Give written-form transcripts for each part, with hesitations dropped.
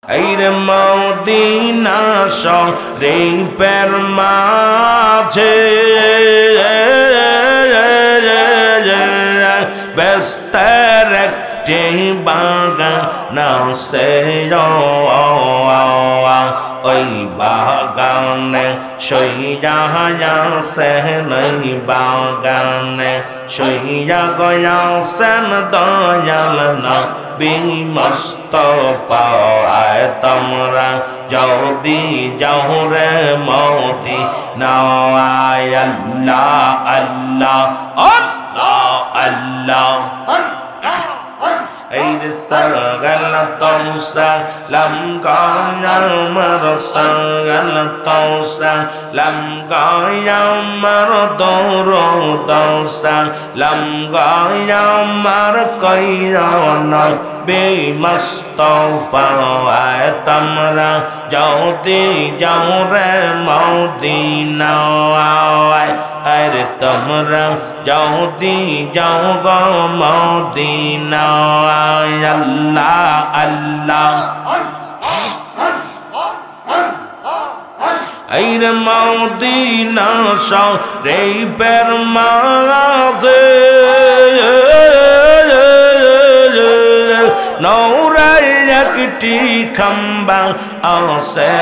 এইরে Medina শরীফের মাঝে বেস্তের একটি বাগান আছে ওই বাগানে সইয়া আসেন ওই বাগানে সইয়া গয়াসেন দয়াল নবী মুস্তাফা আয় তোমরা যদি যাও রে মদিনা আয় আল্লাহ আল্লাহ আল্লাহ আল্লাহ এই সালাম গায়ামার সালাম গায়ামার দৌড় সালাম গায়ামার কইরানা বে মুস্তাফা আয় তোমরা যদি যাও রে মদিনা আরে তোমরা যদি যাও গো মদিনা আল্লাহ আল্লাহ এইরে মদিনা শরীফের মাঝে নৌরার একটি খাম্বা আছে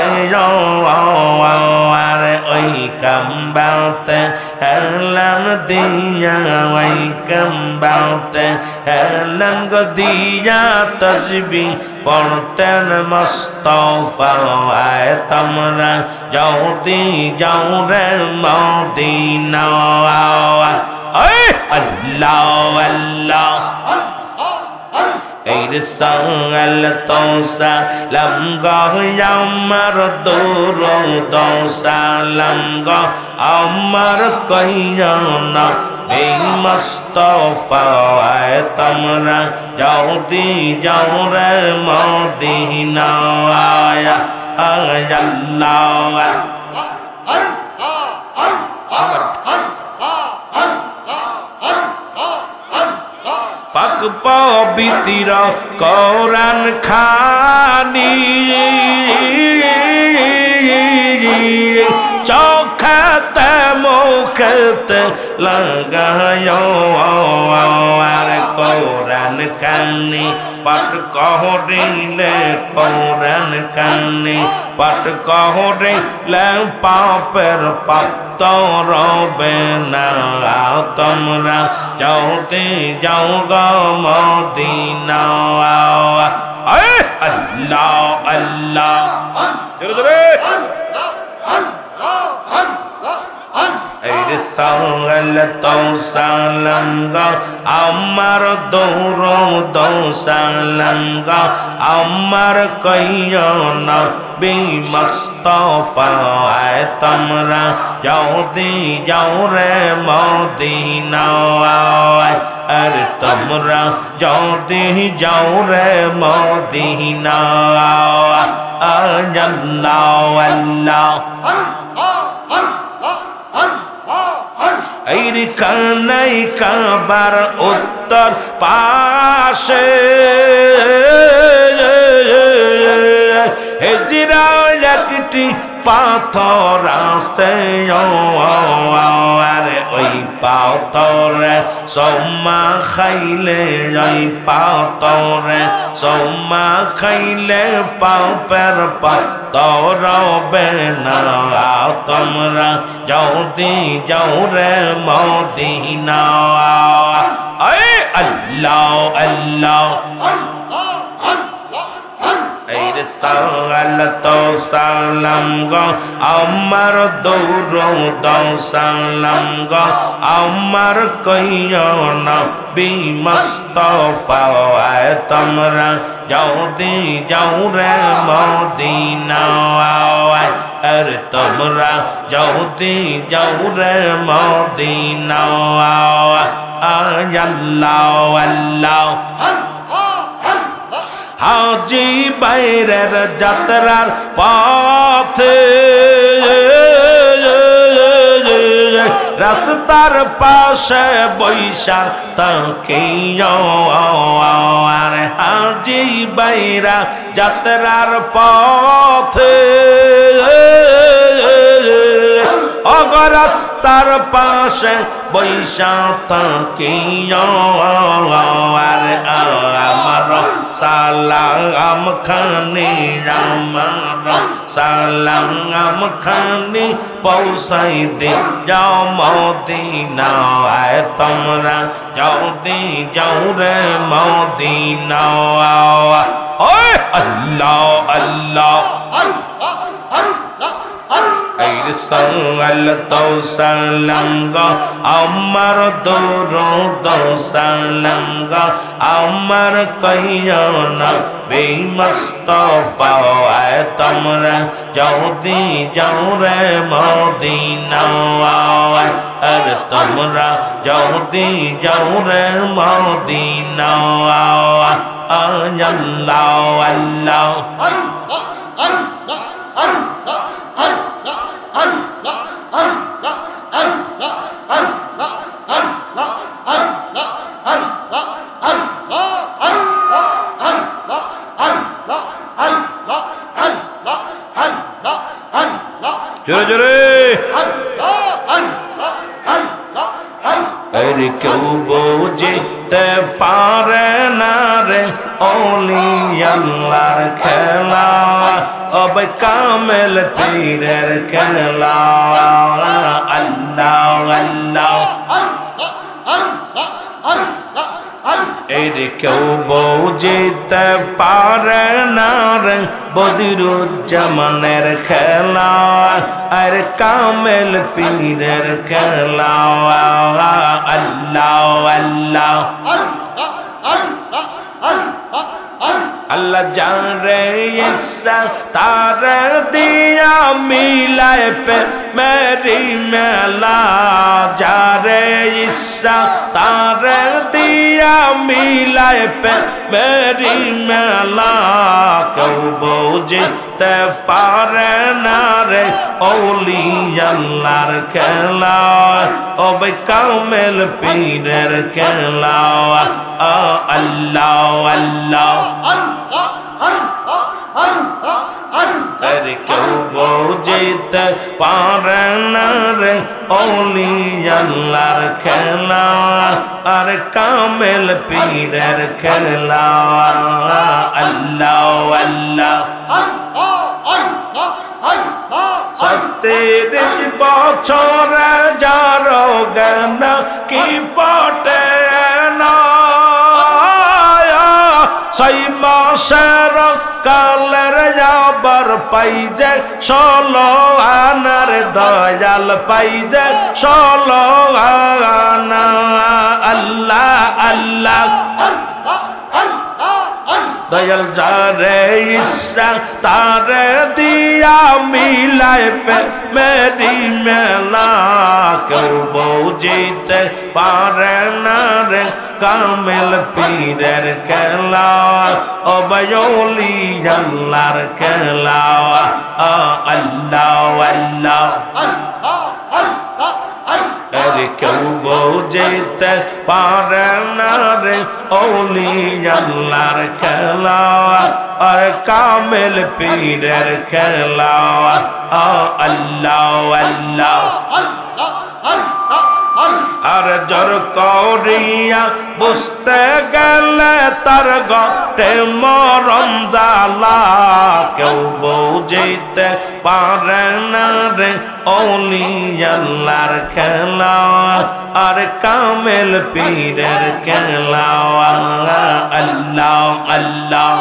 আরে ওই খাম্বাতে হেলান দিয়া ওই খাম্বাতে হেলান গো দিয়া তসবিহ পড়তেন মুস্তাফা আয় তোমরা যদি যাও রে মদিনা আল্লাহ আল্লাহ এই সালাম গায়ামার দৌড় সালাম গা আমার কইরানা এই মুস্তাফা আয় তোমরা যদি যাও রে মদিনা আল্লাহ পাক পবিত্র কোরআন খানি চোখতে মুখতে লাগায় আর কোরআন কানি পাঠ করিলে কোরআন কানি পাঠ করিলে পাপের পাপ রবে না তোমরা যাওতে যাও গো মদিনা আল্লাহ আল্লাহ এই সালাম গো আমার দৌড় সালাম গো আমার কইরানা বে মুস্তাফা আয় তোমরা যদি যাও রে মদিনা আর তোমরা যদি যাও রে মদিনা আল্লাহ আল্লাহ এই কানাই কাবার উত্তর পাশে হিজরা একটি পাথর আছে আরে ওই পাথরে সোমা খাইলে ওই পাথরে সোমা খাইলে পাপের পাথর হবে না তোমরা যদি যাও রে মদিনা আল্লাহ আল্লাহ এই সালাম গো আমার দৌড় সালাম গো আমার কইরানা বে মুস্তাফা আয় তোমরা যদি যাও রে মদিনা আর তোমরা যদি যাও রে মদিনা আল্লাহ আল্লাহ হাজি বাইরের যাত্রার পথে রাস্তার পাশে বৈশা তাকিও আর হাজি বাইরা যাত্রার পথে রাস্তার পাশে বৈশা তাকিও আর আমার সালাম খানি আমার সালাম খানি পৌঁছাই দে যাও মদিনা আয় তোমরা যদি যাও রে মদিনা ওই আল্লাহ আল্লাহ তো সালাম গো আমার দরুদ সালাম গো আমার কইও না বেমুস্তফা আয় তোমরা যদি যাও রে মদিনা আর তোমরা যদি যাও রে মদিনা আল্লাহ আল্লাহ জোরে জোরে আরে কেউ বুঝতে পারে না রে ওলি আল্লাহর খেলা অবে কামেল পীরের খেলা আল্লাহ আল্লাহ এরে কেউ বুঝতে পারে না রে বদিরুজ্জামানের খেলা আর কামেল পীরের খেলা আল্লাহ আল্লাহ আল্লাহ জানে ইচ্ছা তার দিয়া মিলায় পে মেরি মেলা যারে ইচ্ছা তার দিয়া মিলায় পে মেরি মেলা কেউ বুঝতে পারে না রে ওলি আল্লাহর খেলা ওবে কামেল পীরের খেলা আল্লাহ আল্লাহ কেউ বুঝতে পারে না রে ওলি আল্লাহর খেলা আর কামেল পীরের খেলা আল্লাহ আল্লাহ সত্তর বছর যার জ্ঞান কি পটে না সেই মাসের কালের যাবার পাই যে 16 আনার দয়াল পাই যে 16 আনা আল্লাহ আল্লাহ দয়াল যারে ইচ্ছা তারে দিয়া মিলায় পে মেরি মেলা কেউ বুঝতে পারে না রে কামেল পীরের খেলা অবয়লি আল্লাহর খেলা আল্লাহ আল্লাহ আরে কেউ বুঝতে পারে না রে ওলি আল্লাহর খেলা আর কামেল পীরের খেলা আল্লাহ আল্লাহ আর জোর করিয়া বুঝতে গেলে তার গটে মরণ জ্বালা কেউ বুঝতে পারে না রে ওলি আল্লাহর খেলা আর কামেল পীরের খেলা আল্লাহ আল্লাহ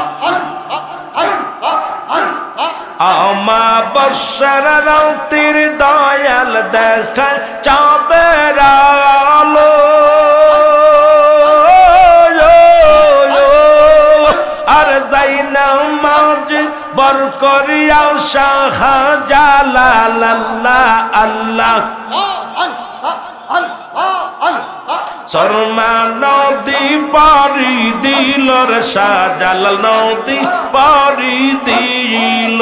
আমা বর্ষার রাতের দয়াল দেখা চাঁদের আলো আর যাইনা মাঝ বর করিয়া শাহ জালাল আল্লাহ আল্লাহ শর্মা নদী পারি দিল রে শাহজালাল নদী পারি দিল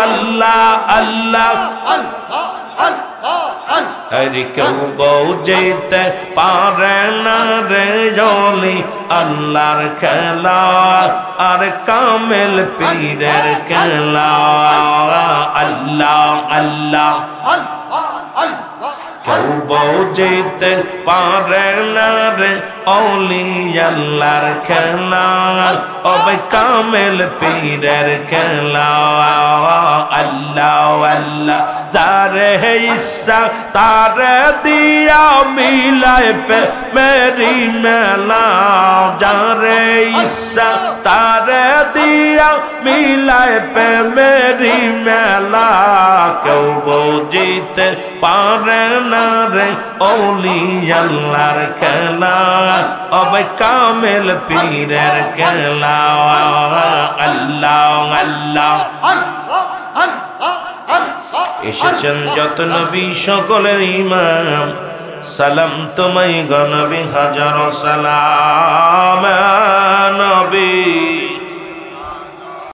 আল্লাহ আল্লাহ আর কেউ বুঝিতে পারে না রে জলি আল্লাহর খেলা আর কামেল পীরের খেলা আল্লাহ আল্লাহ কেউ বুঝিতে পারে না রে অলি আল্লাহর খেলা ওই কামেল পীরের খেলা আল্লাহ আল্লাহ যারে ইচ্ছা তারে দিয়া মিলায় পে মেরি মেলা যারে ইচ্ছা তারে দিয়া মিলায় পে মেরি মেলা কেউ বুঝিতে পারে না রে অলি আল্লাহর খেলা ওই কামেল পীরের খেলা আল্লাহ আল্লাহ এসেছেন যত নবী সকলের ইমাম সালাম তোমায় গো নবী হাজার সালাম নবী